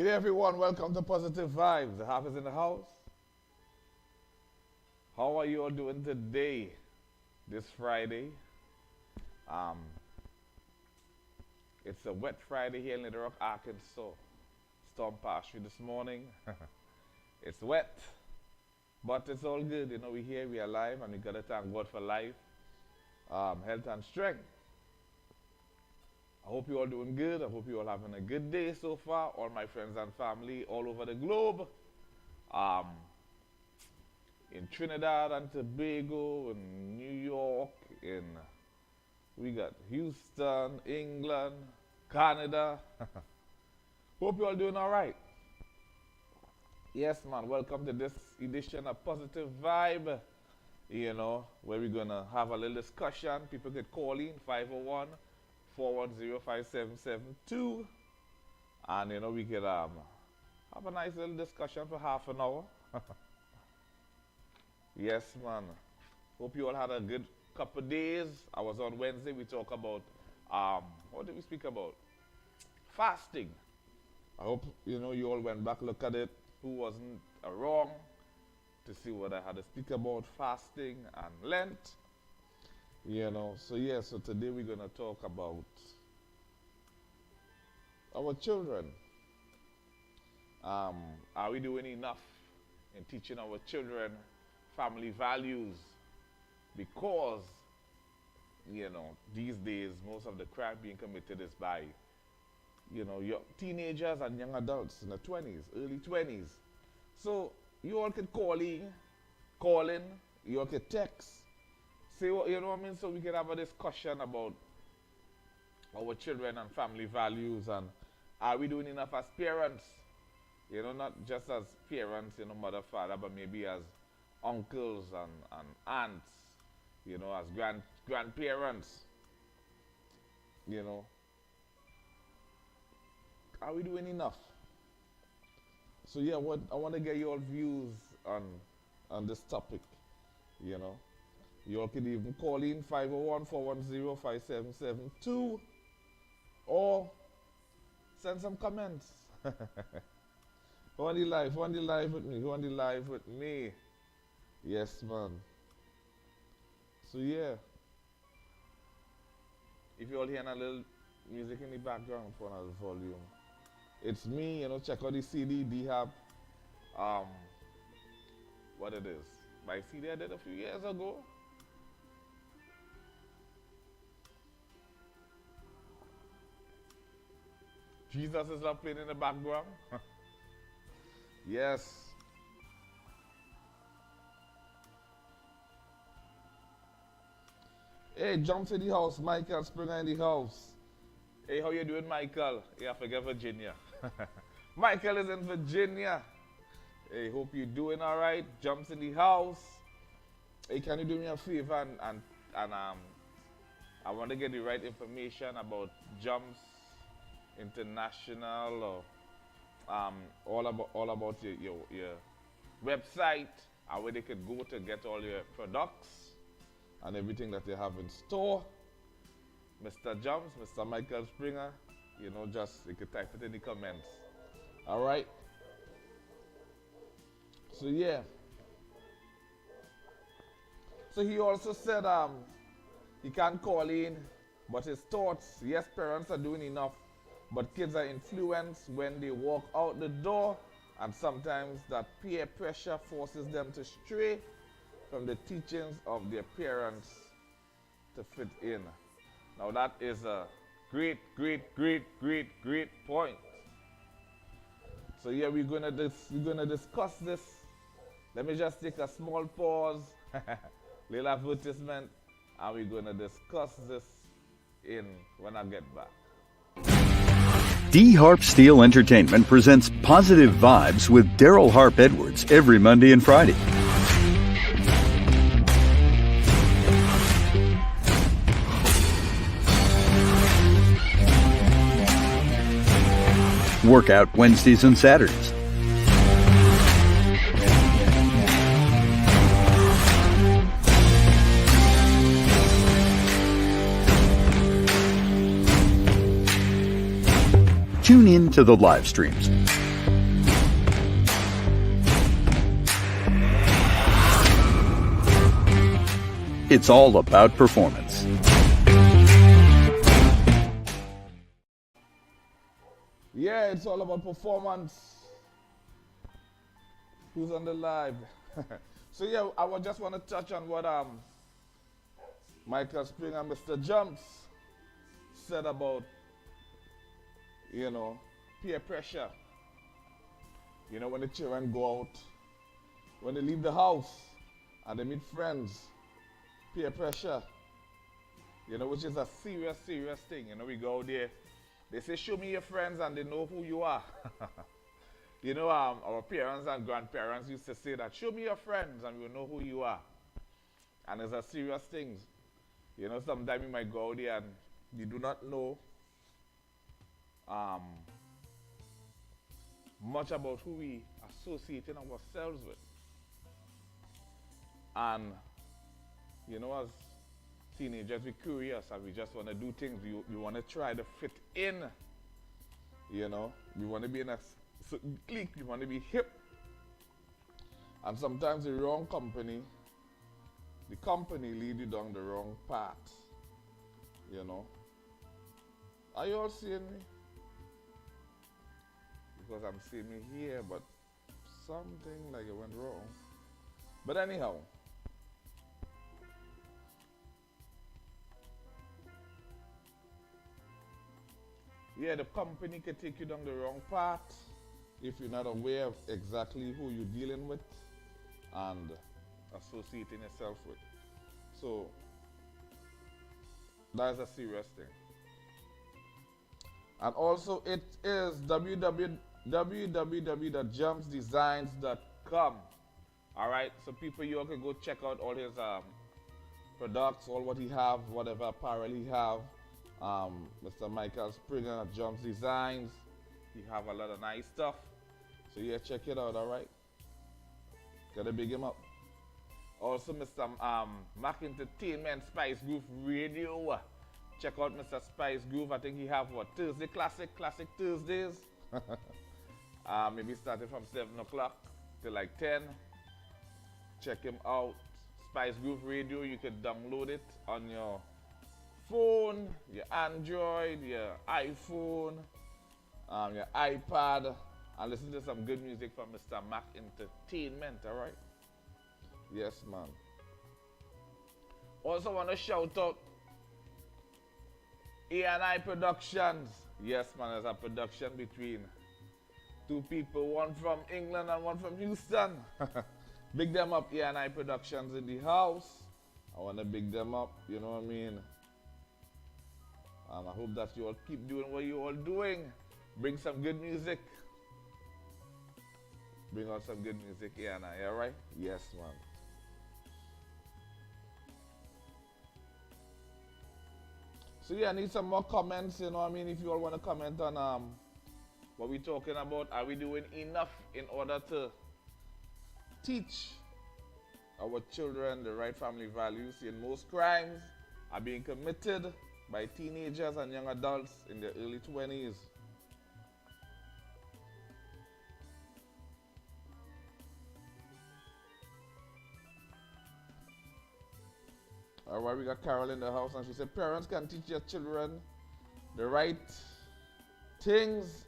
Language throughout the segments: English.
Good day, everyone. Welcome to Positive Vibes. The half is in the house. How are you all doing today, this Friday? It's a wet Friday here in Little Rock, Arkansas. Storm passed through this morning. It's wet, but it's all good. You know, we're here, we're alive, and we got to thank God for life, health, and strength. I hope you're all doing good. I hope you're all having a good day so far. All my friends and family all over the globe. In Trinidad and Tobago, in New York, we got Houston, England, Canada. Hope you're all doing all right. Yes, man. Welcome to this edition of Positive Vibe. You know, where we're going to have a little discussion. People could call in 501-410-5772. And, you know, we could have a nice little discussion for half an hour. Yes, man. Hope you all had a good couple days. I was on Wednesday. We talked about, what did we speak about? Fasting. I hope, you know, you all went back, look at it. Who wasn't wrong to see what I had to speak about, fasting and Lent. You know, so yeah, so today we're going to talk about our children. Are we doing enough in teaching our children family values? Because, you know, these days, most of the crime being committed is by, you know, your teenagers and young adults in the 20s, early 20s. So you all can call in, you all can text, say what, you know what I mean? So we can have a discussion about our children and family values, and are we doing enough as parents? You know, not just as parents, you know, mother, father, but maybe as uncles and aunts, you know, as grandparents, you know. Are we doing enough? So yeah, I want to get your views on this topic, you know. You all can even call in 501-410-5772 or send some comments. Who on the live with me? Yes, man. So yeah. If you all hearing a little music in the background for another volume, it's me, you know. Check out the CD, D-Hab. What it is. My CD I did a few years ago. Jesus is not playing in the background. Yes. Hey, jump to the house. Michael Springer in the house. Hey, how you doing, Michael? Yeah, I forget Virginia. Michael is in Virginia. Hey, hope you're doing all right. Jumps in the house. Hey, can you do me a favor and I want to get the right information about Jumps International, or all about your website, and where they could go to get all your products and everything that they have in store. Mr. Jumps, Mr. Michael Springer, you know, just you could type it in the comments. All right. So yeah. So he also said he can't call in, but his thoughts, yes, parents are doing enough, but kids are influenced when they walk out the door, and sometimes that peer pressure forces them to stray from the teachings of their parents to fit in. Now that is a great point. So yeah, we're gonna discuss this. Let me just take a small pause, little advertisement, and we're gonna discuss this when I get back. D Harp Steel Entertainment presents Positive Vibes with Daryl Harp Edwards every Monday and Friday. Workout Wednesdays and Saturdays. Tune in to the live streams. It's all about performance. Yeah, it's all about performance. Who's on the live? So yeah, I would just want to touch on what Michael Spring and Mr. Jumps said about, you know, peer pressure. You know, when the children go out, when they leave the house and they meet friends, peer pressure, you know, which is a serious, serious thing. You know, we go there, they say, show me your friends, and they know who you are. You know, our parents and grandparents used to say that, show me your friends and we'll know who you are. And it's a serious thing. You know, sometimes you might go out there and you do not know much about who we associating ourselves with. And, you know, as teenagers, we're curious and we just want to do things. We want to try to fit in. You know, we want to be in a certain clique, we want to be hip. And sometimes the wrong company, the company lead you down the wrong path. You know. Are you all seeing me? Because I'm seeing me here, but something like it went wrong. But anyhow. Yeah, the company can take you down the wrong path if you're not aware of exactly who you're dealing with and associating yourself with. So, that is a serious thing. And also, it is www.jumpsdesigns.com. Alright, so people, you all can go check out all his products, all what he have, whatever apparel he have. Mr. Michael Springer at Jumps Designs. He have a lot of nice stuff. So yeah, check it out, alright? Gotta big him up. Also, Mr. Mac Entertainment, Spice Groove Radio. Check out Mr. Spice Groove. I think he have what, Thursday Classic Thursdays. Maybe starting from 7 o'clock till like 10. Check him out. Spice Groove Radio, you can download it on your phone, your Android, your iPhone, your iPad, and listen to some good music from Mr. Mac Entertainment, alright? Yes, man. Also want to shout out A&I Productions. Yes, man, there's a production between two people, one from England and one from Houston. Big them up, A&I Productions in the house. I want to big them up, you know what I mean? I hope that you all keep doing what you all doing. Bring some good music. Bring out some good music here and I, alright? Yes, man. So yeah, I need some more comments, you know what I mean? If you all want to comment on what we're talking about, are we doing enough in order to teach our children the right family values? And most crimes are being committed by teenagers and young adults in their early 20s. Alright, we got Carol in the house and she said, parents can teach their children the right things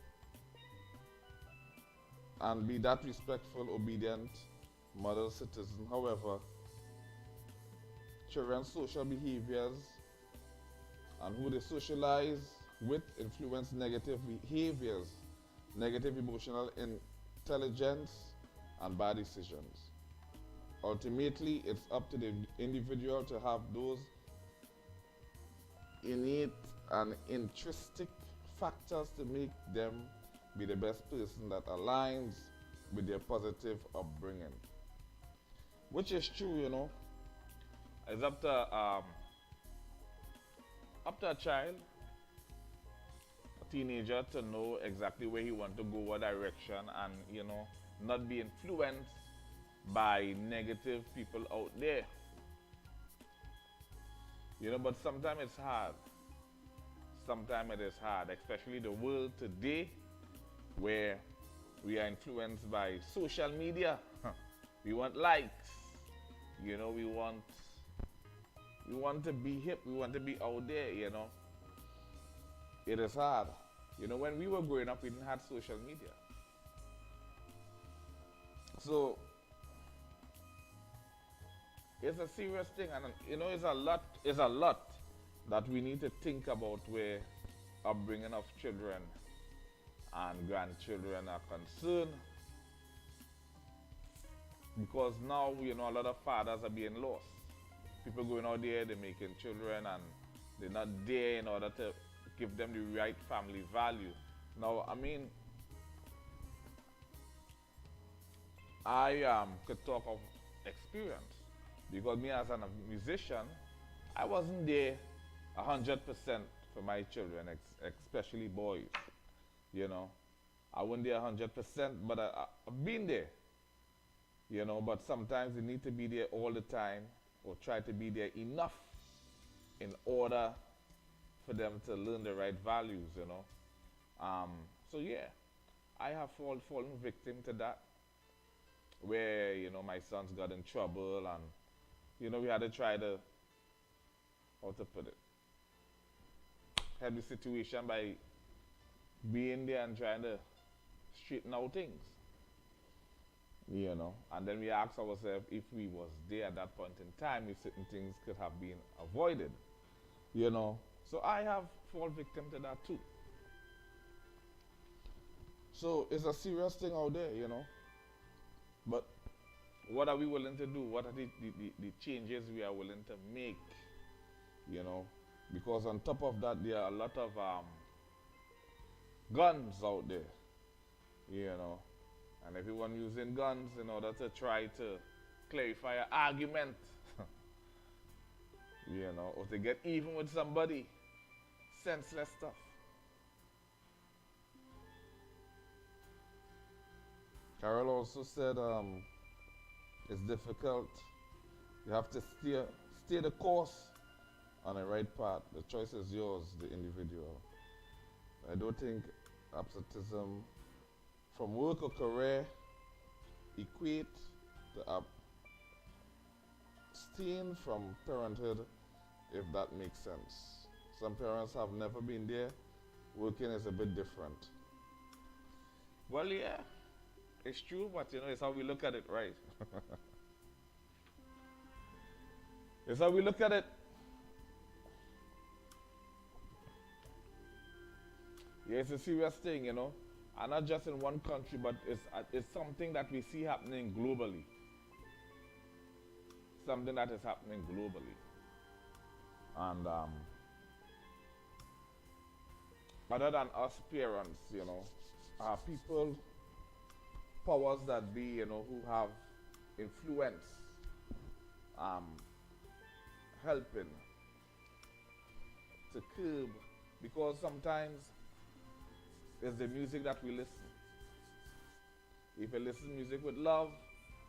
and be that respectful, obedient, model citizen. However, children's social behaviors and who they socialize with influence negative behaviors, negative emotional intelligence, and bad decisions. Ultimately, it's up to the individual to have those innate and intrinsic factors to make them be the best person that aligns with their positive upbringing. Which is true, you know. It's up to a child, a teenager, to know exactly where he wants to go, what direction, and, you know, not be influenced by negative people out there. You know, but sometimes it's hard. Sometimes it is hard, especially the world today where we are influenced by social media. We want likes, you know, we want We want to be hip. We want to be out there, you know. It is hard. You know, when we were growing up, we didn't have social media. So it's a serious thing, and you know, it's a lot that we need to think about where upbringing of children and grandchildren are concerned. Because now, you know, a lot of fathers are being lost. People going out there, they're making children, and they're not there in order to give them the right family value. Now, I mean, I could talk of experience because me as a musician, I wasn't there 100% for my children, especially boys. You know, I wasn't there 100%, but I've been there. You know, but sometimes you need to be there all the time, or try to be there enough in order for them to learn the right values, you know. So yeah, I have fallen victim to that, where, you know, my sons got in trouble, and, you know, we had to try to, how to put it, help the situation by being there and trying to straighten out things. You know, and then we ask ourselves, if we was there at that point in time, if certain things could have been avoided, you know. So I have fallen victim to that too. So it's a serious thing out there, you know. But what are we willing to do? What are the changes we are willing to make, you know? Because on top of that, there are a lot of guns out there, you know. And everyone using guns in order to try to clarify an argument, you know, or to get even with somebody. Senseless stuff. Carol also said it's difficult. You have to steer the course on the right path. The choice is yours, the individual. I don't think absenteeism from work or career equate to abstain from parenthood, if that makes sense. Some parents have never been there. Working is a bit different. Well, yeah, it's true, but you know, it's how we look at it, right? It's how we look at it. Yeah, it's a serious thing, you know. And not just in one country, but it's something that we see happening globally. Something that is happening globally. And other than us parents, you know, people, powers that be, you know, who have influence, helping to curb, because sometimes it's the music that we listen. If you listen to music with love,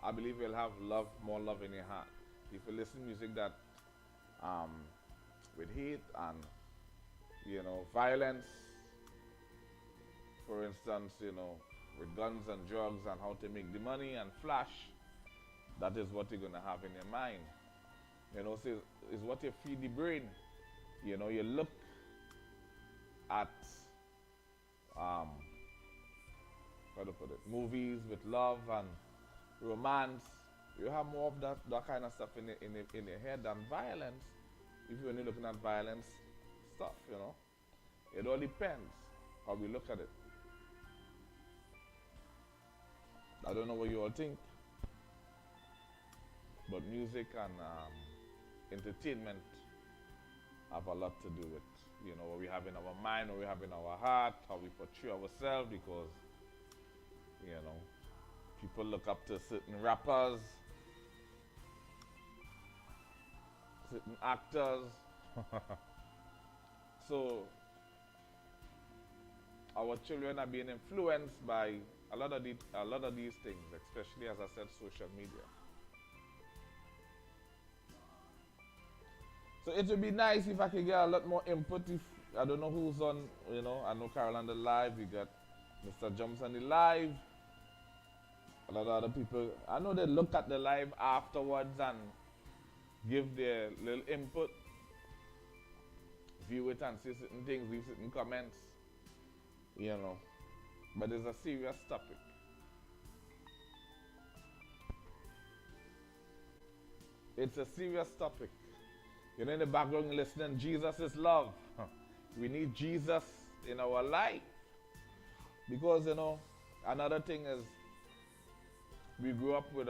I believe you'll have love, more love in your heart. If you listen to music that with hate and, you know, violence, for instance, you know, with guns and drugs and how to make the money and flash, that is what you're going to have in your mind. You know, so it's what you feed the brain. You know, you look at how to put it, movies with love and romance. You have more of that kind of stuff in your head than violence. If you're only looking at violence stuff, you know, it all depends how we look at it. I don't know what you all think, but music and entertainment have a lot to do with, you know, what we have in our mind, what we have in our heart, how we portray ourselves, because, you know, people look up to certain rappers, certain actors. So our children are being influenced by a lot of these things, especially, as I said, social media. So it would be nice if I could get a lot more input. If I don't know who's on, you know, I know Carol on the live, we got Mr. Jumps on the live, a lot of other people. I know they look at the live afterwards and give their little input, view it and say certain things, leave certain comments, you know. But it's a serious topic. It's a serious topic. You know, in the background, you're listening, Jesus is love. We need Jesus in our life. Because, you know, another thing is, we grew up with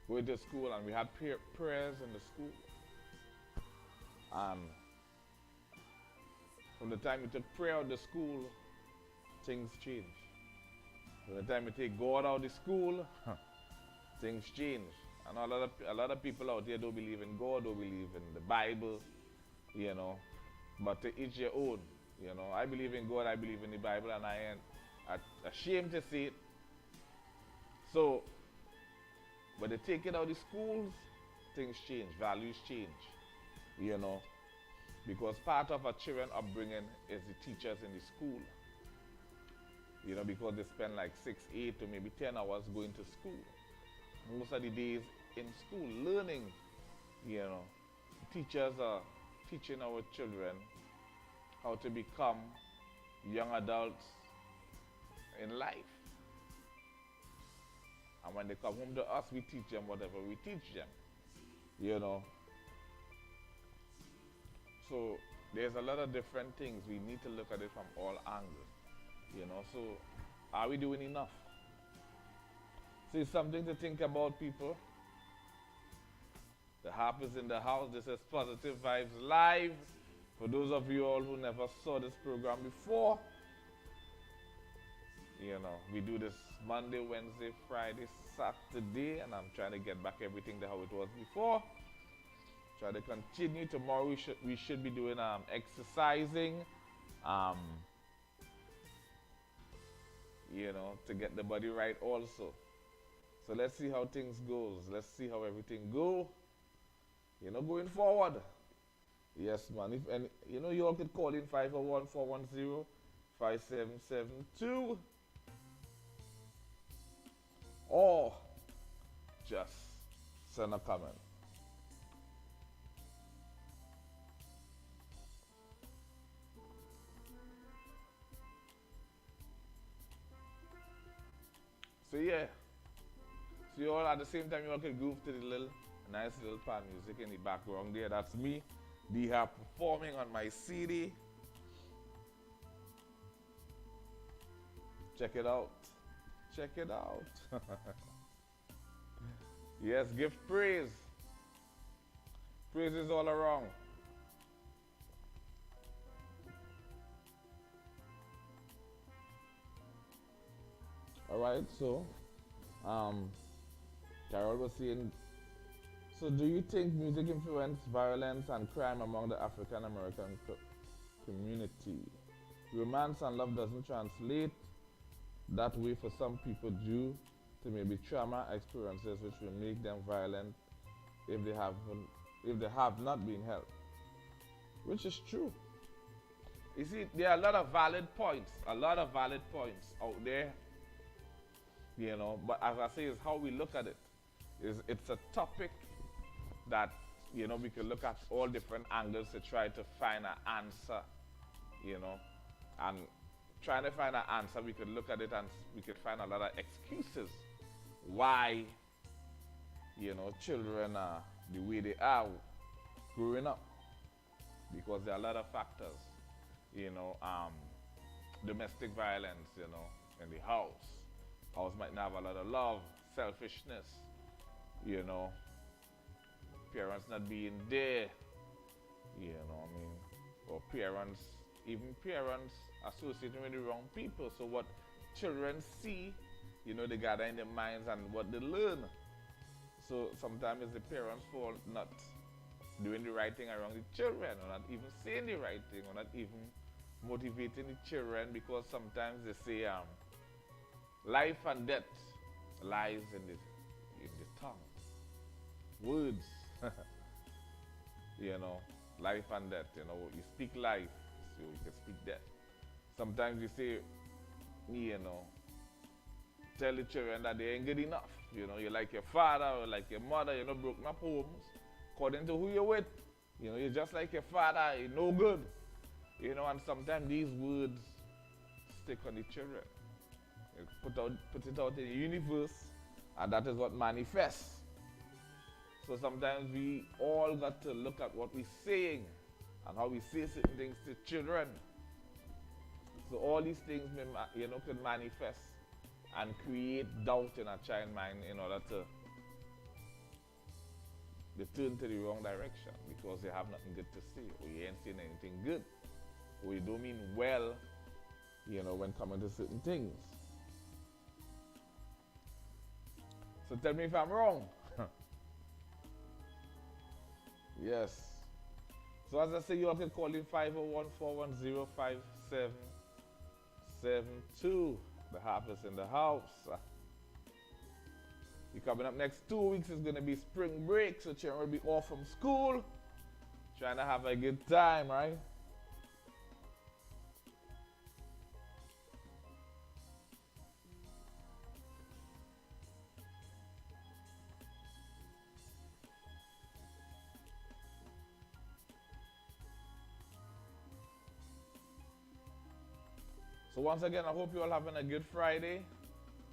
going to school and we had prayers in the school. And from the time you took prayer out of the school, things change. From the time you take God out of the school, things change. And a lot of people out there don't believe in God, don't believe in the Bible, you know. But to each your own, you know. I believe in God, I believe in the Bible, and I ain't ashamed to say it. So, when they take it out of the schools, things change, values change, you know. Because part of a children's upbringing is the teachers in the school. You know, because they spend like 6, 8 to maybe 10 hours going to school. Most of the days in school, learning, you know. Teachers are teaching our children how to become young adults in life. And when they come home to us, we teach them whatever we teach them, you know. So there's a lot of different things. We need to look at it from all angles, you know. So are we doing enough? So it's something to think about, people. The harp is in the house. This is Positive Vibes Live. For those of you all who never saw this program before, you know, we do this Monday, Wednesday, Friday, Saturday, and I'm trying to get back everything to how it was before. Try to continue. Tomorrow we should be doing exercising, you know, to get the body right also. So let's see how things goes. Let's see how everything go, you know, going forward. Yes, man. If any, you know, you all could call in 501-410-5772, or just send a comment. So yeah, so you all at the same time you all can groove to the nice little pan music in the background there. That's me, D-Harp, performing on my CD. Check it out. Check it out. Yes, give praise. Praise is all around. Alright, so Carol was saying, so do you think music influenced violence and crime among the African American community? Romance and love doesn't translate that way for some people due to maybe trauma experiences which will make them violent if they have not been helped. Which is true. You see, there are a lot of valid points out there, you know, but as I say, it's how we look at it. It's a topic that, you know, we can look at all different angles to try to find an answer, you know. And trying to find an answer, we could look at it and we could find a lot of excuses why, you know, children are the way they are growing up. Because there are a lot of factors, you know, domestic violence, you know, in the house. House might not have a lot of love, selfishness, you know, parents not being there, you know what I mean, or even parents associating with the wrong people. So what children see, you know, they gather in their minds and what they learn. So sometimes it's the parents' fault not doing the right thing around the children, or not even saying the right thing, or not even motivating the children, because sometimes they say life and death lies in the tongue. Words. You know, life and death. You know, you speak life, so you can speak death. Sometimes you say, you know, tell the children that they ain't good enough. You know, you're like your father or like your mother, you know, broken up homes, according to who you're with. You know, you're just like your father, you're no good. You know, and sometimes these words stick on the children. You put it out in the universe, and that is what manifests. So sometimes we all got to look at what we're saying and how we say certain things to children. So all these things, you know, can manifest and create doubt in a child's mind in order to they turn to the wrong direction because they have nothing good to say, or you ain't saying anything good, or you don't mean well, you know, when coming to certain things. So tell me if I'm wrong. Yes. So as I say, you all can call in 501-410-5772. The harp is in the house. You coming up next 2 weeks is going to be spring break, so children will be off from school, trying to have a good time, right? So once again, I hope you all having a good Friday.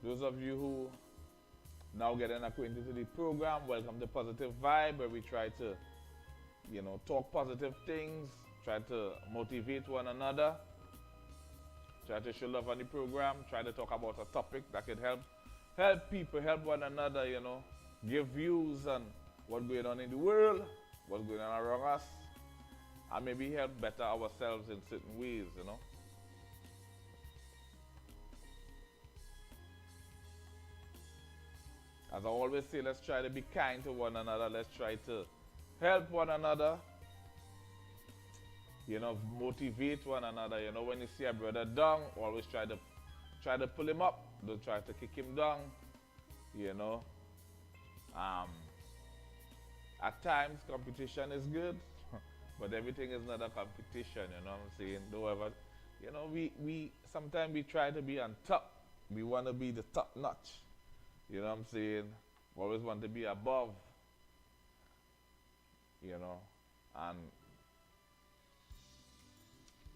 Those of you who now getting acquainted to the program, welcome to Positive Vibe, where we try to, you know, talk positive things, try to motivate one another, try to show love on the program, try to talk about a topic that could help people, help one another, you know, give views on what's going on in the world, what's going on around us, and maybe help better ourselves in certain ways, you know. As I always say, let's try to be kind to one another. Let's try to help one another. You know, motivate one another. You know, when you see a brother down, always try to pull him up. Don't try to kick him down. You know. At times, competition is good, but everything is not a competition. You know what I'm saying? Don't ever, you know, we sometimes we try to be on top. We want to be the top notch. You know what I'm saying? Always want to be above, you know, and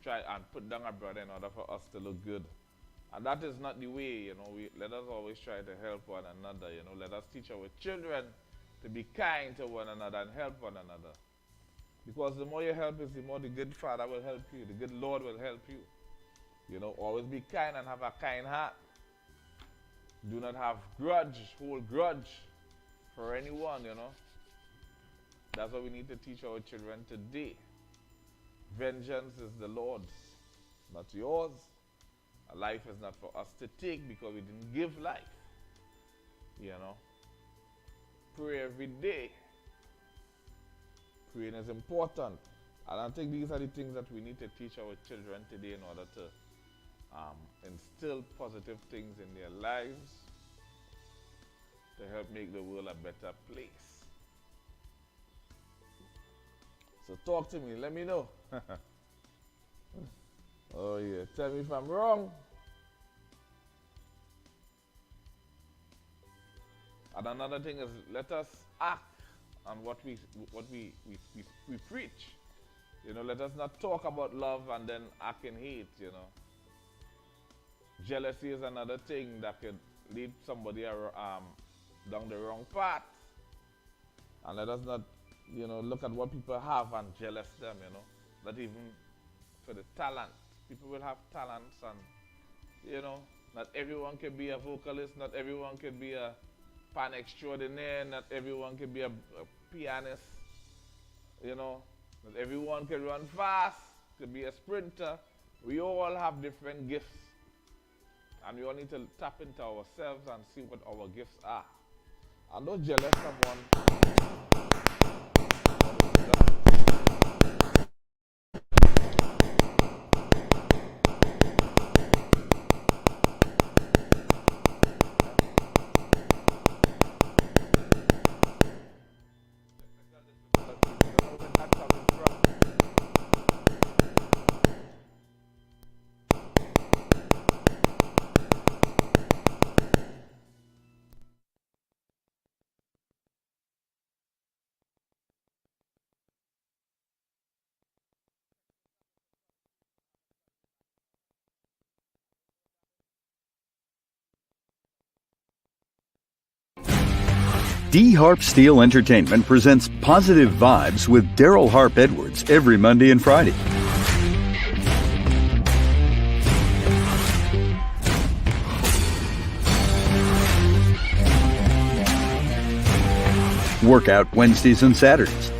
try and put down a brother in order for us to look good. And that is not the way, you know. Let us always try to help one another, you know. Let us teach our children to be kind to one another and help one another. Because the more you help is, the more the good Father will help you. The good Lord will help you. You know, always be kind and have a kind heart. Do not have hold grudge for anyone, you know. That's what we need to teach our children today. Vengeance is the Lord's, not yours. A life is not for us to take because we didn't give life, you know. Pray every day. Praying is important. And I think these are the things that we need to teach our children today in order to instill positive things in their lives to help make the world a better place. So talk to me, let me know. Oh yeah, tell me if I'm wrong. And another thing is, let us act on what we preach. You know, let us not talk about love and then act in hate, you know. Jealousy is another thing that could lead somebody down the wrong path. And let us not, you know, look at what people have and jealous them, you know. Not even for the talent. People will have talents and, you know, not everyone can be a vocalist, not everyone can be a pan extraordinaire, not everyone can be a pianist, you know. Not everyone can run fast, can be a sprinter. We all have different gifts. And we all need to tap into ourselves and see what our gifts are. And don't jealous someone. D Harp Steel Entertainment presents Positive Vibes with Daryl Harp Edwards every Monday and Friday. Workout Wednesdays and Saturdays.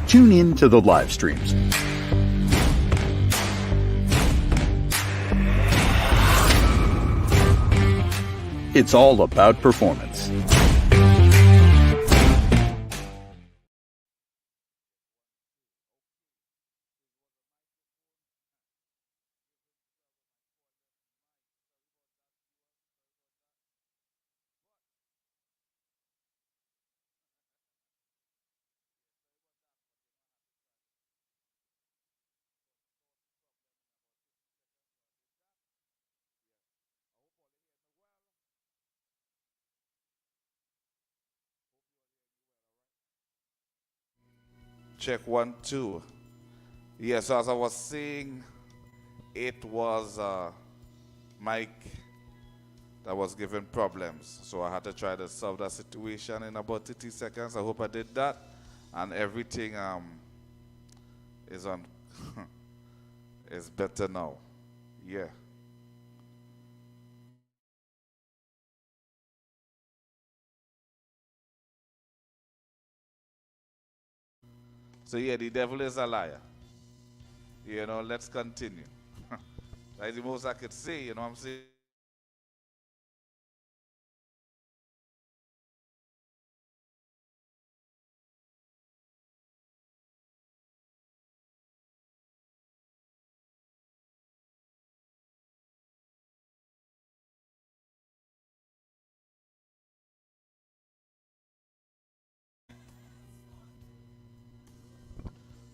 Tune in to the live streams. It's all about performance. Check 1, 2. Yes, as I was saying, it was Mike that was giving problems. So I had to try to solve that situation in about 30 seconds. I hope I did that. And everything is on is better now. Yeah. So yeah, the devil is a liar. You know, let's continue. That's the most I could say, you know what I'm saying?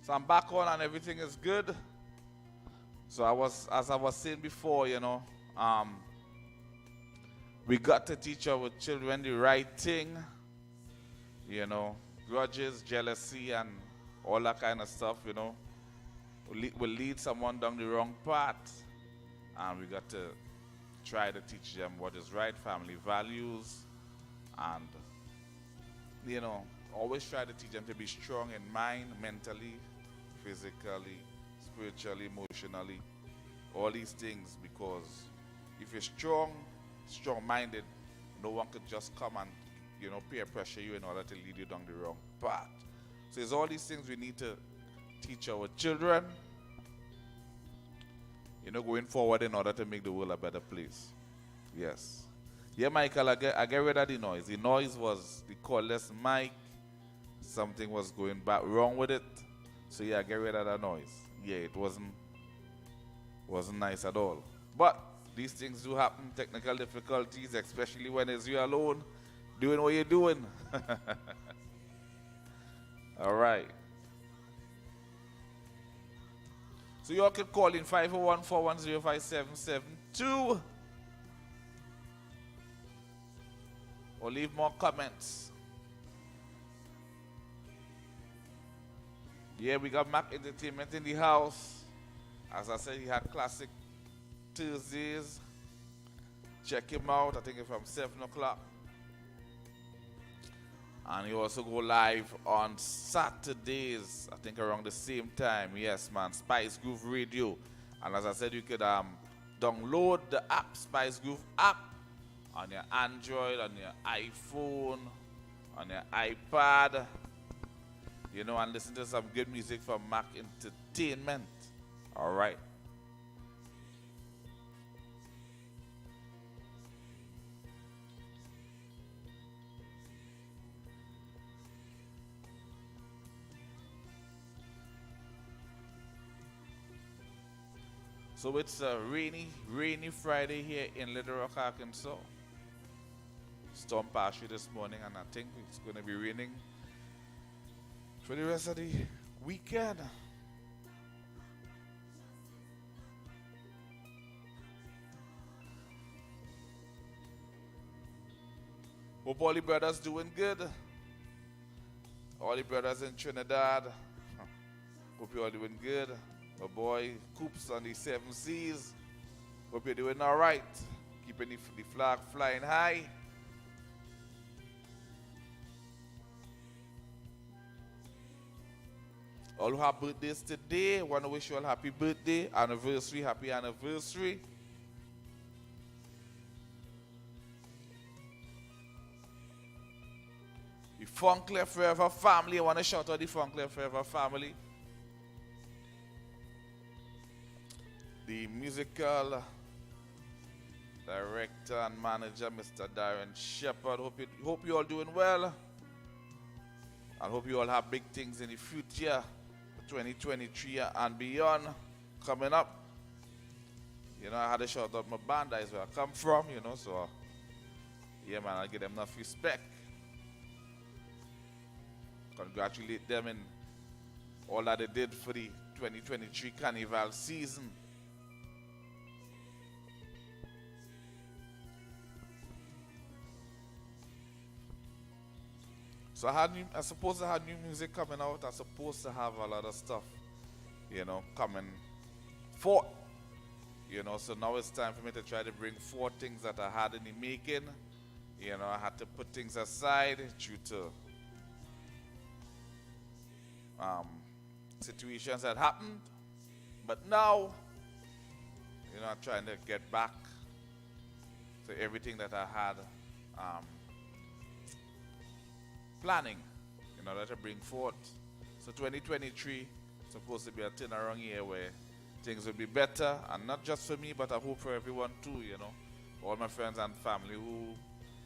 So I'm back on and everything is good. So as I was saying before, you know, we got to teach our children the right thing, you know, grudges, jealousy, and all that kind of stuff, you know, will lead someone down the wrong path. And we got to try to teach them what is right, family values, and, you know, always try to teach them to be strong in mind, mentally, physically, spiritually, emotionally, all these things, because if you're strong-minded, no one could just come and, you know, peer pressure you in order to lead you down the wrong path. So there's all these things we need to teach our children, you know, going forward in order to make the world a better place. Yes. Yeah, Michael, I get rid of the noise. The noise was the cordless mic. Something was going back wrong with it. So yeah, get rid of that noise. Yeah, it wasn't nice at all. But these things do happen, technical difficulties, especially when it's you alone doing what you're doing. All right. So you all can call in 501-410-5772 or leave more comments. Yeah, we got Mac Entertainment in the house. As I said, he had classic Tuesdays. Check him out. I think it's from 7 o'clock. And he also go live on Saturdays, I think around the same time. Yes, man, Spice Groove Radio. And as I said, you could download the app, Spice Groove app, on your Android, on your iPhone, on your iPad. You know, and listen to some good music from Mac Entertainment. All right. So it's a rainy Friday here in Little Rock, Arkansas. Storm passed through this morning, and I think it's going to be raining for the rest of the weekend. Hope all the brothers doing good. All the brothers in Trinidad, Hope you're all doing good. My boy Coops on the 7 Seas. Hope you're doing all right. Keeping the flag flying high. All who have birthdays today, want to wish you all happy birthday, anniversary, happy anniversary. The Funkler Forever family, I want to shout out the Funkler Forever family. The musical director and manager, Mr. Darren Shepard. Hope you all doing well. I hope you all have big things in the future, 2023 and beyond coming up. You know, I had to shout out my band, that is where I come from, you know, so yeah, man, I give them enough respect. Congratulate them in all that they did for the 2023 Carnival season. So I suppose I had new music coming out. I'm supposed to have a lot of stuff, you know, coming forth. You know, so now it's time for me to try to bring forth things that I had in the making. You know, I had to put things aside due to situations that happened. But now, you know, I'm trying to get back to everything that I had planning in order to bring forth. So 2023 is supposed to be a turnaround year where things will be better, and not just for me, but I hope for everyone too, you know, all my friends and family who,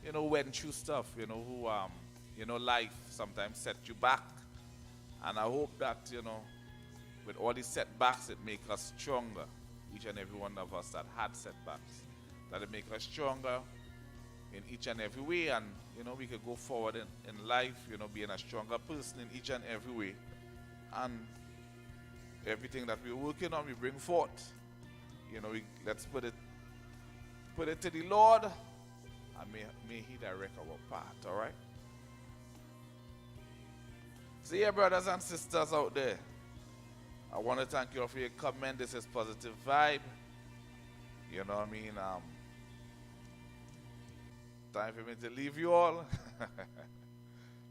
you know, went through stuff, you know, who, you know, life sometimes set you back. And I hope that, you know, with all these setbacks, it makes us stronger, each and every one of us that had setbacks, that it makes us stronger in each and every way, and you know, we could go forward in life, you know, being a stronger person in each and every way, and everything that we're working on, we bring forth. You know, let's put it to the Lord, and may He direct our path. All right. So yeah, brothers and sisters out there, I want to thank you all for your comment. This is Positive Vibe. You know what I mean? Time for me to leave you all.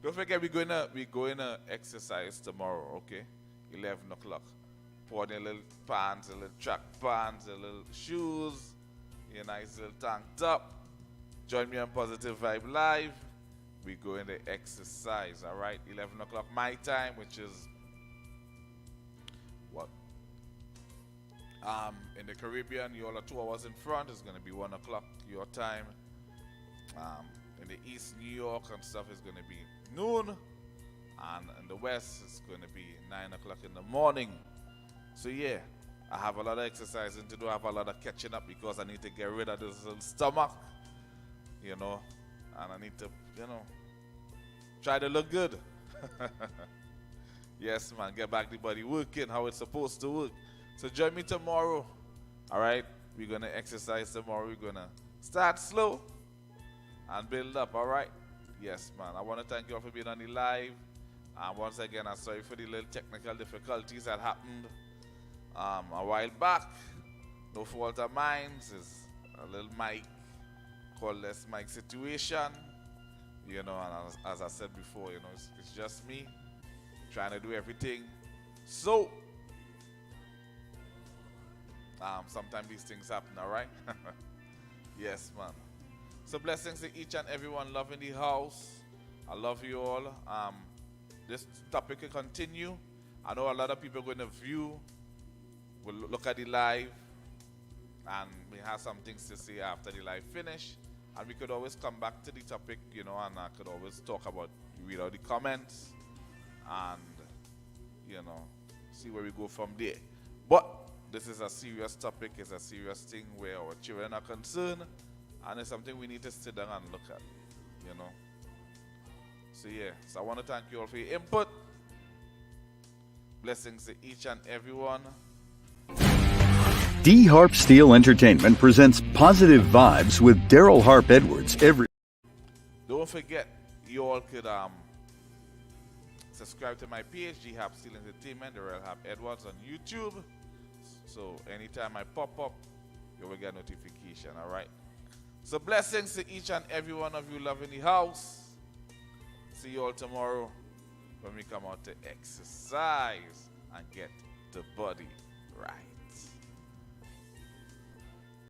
Don't forget, we're going to exercise tomorrow, okay? 11 o'clock. Put on your little pants, your little track pants, your little shoes, your nice little tank top. Join me on Positive Vibe Live. We're going to exercise, all right? 11 o'clock my time, which is what? In the Caribbean, you all are 2 hours in front. It's going to be 1 o'clock your time. In the East, New York and stuff, is going to be noon, and in the West it's going to be 9 o'clock in the morning. So yeah, I have a lot of exercising to do. I have a lot of catching up because I need to get rid of this little stomach, you know, and I need to, you know, try to look good. Yes, man, get back the body working how it's supposed to work. So join me tomorrow. All right, we're going to exercise tomorrow. We're going to start slow and build up, all right? Yes, man. I want to thank you all for being on the live. And once again, I'm sorry for the little technical difficulties that happened a while back. No fault of mine. It's a little mic, cordless mic situation. You know, and as I said before, you know, it's just me trying to do everything. So, sometimes these things happen, all right? Yes, man. So blessings to each and everyone. Love in the house. I love you all. This topic will continue. I know a lot of people are going to view, will look at the live, and we have some things to say after the live finish. And we could always come back to the topic, you know, and I could always talk about, read out the comments, and, you know, see where we go from there. But this is a serious topic. It's a serious thing where our children are concerned. And it's something we need to sit down and look at, you know. So yeah, so I want to thank you all for your input. Blessings to each and everyone. D Harp Steel Entertainment presents Positive Vibes with Daryl Harp Edwards every. Don't forget, you all could Subscribe to my page, D Harp Steel Entertainment, the Real Harp Edwards on YouTube. So anytime I pop up, you will get notification, all right? So blessings to each and every one of you love in the house. See you all tomorrow when we come out to exercise and get the body right.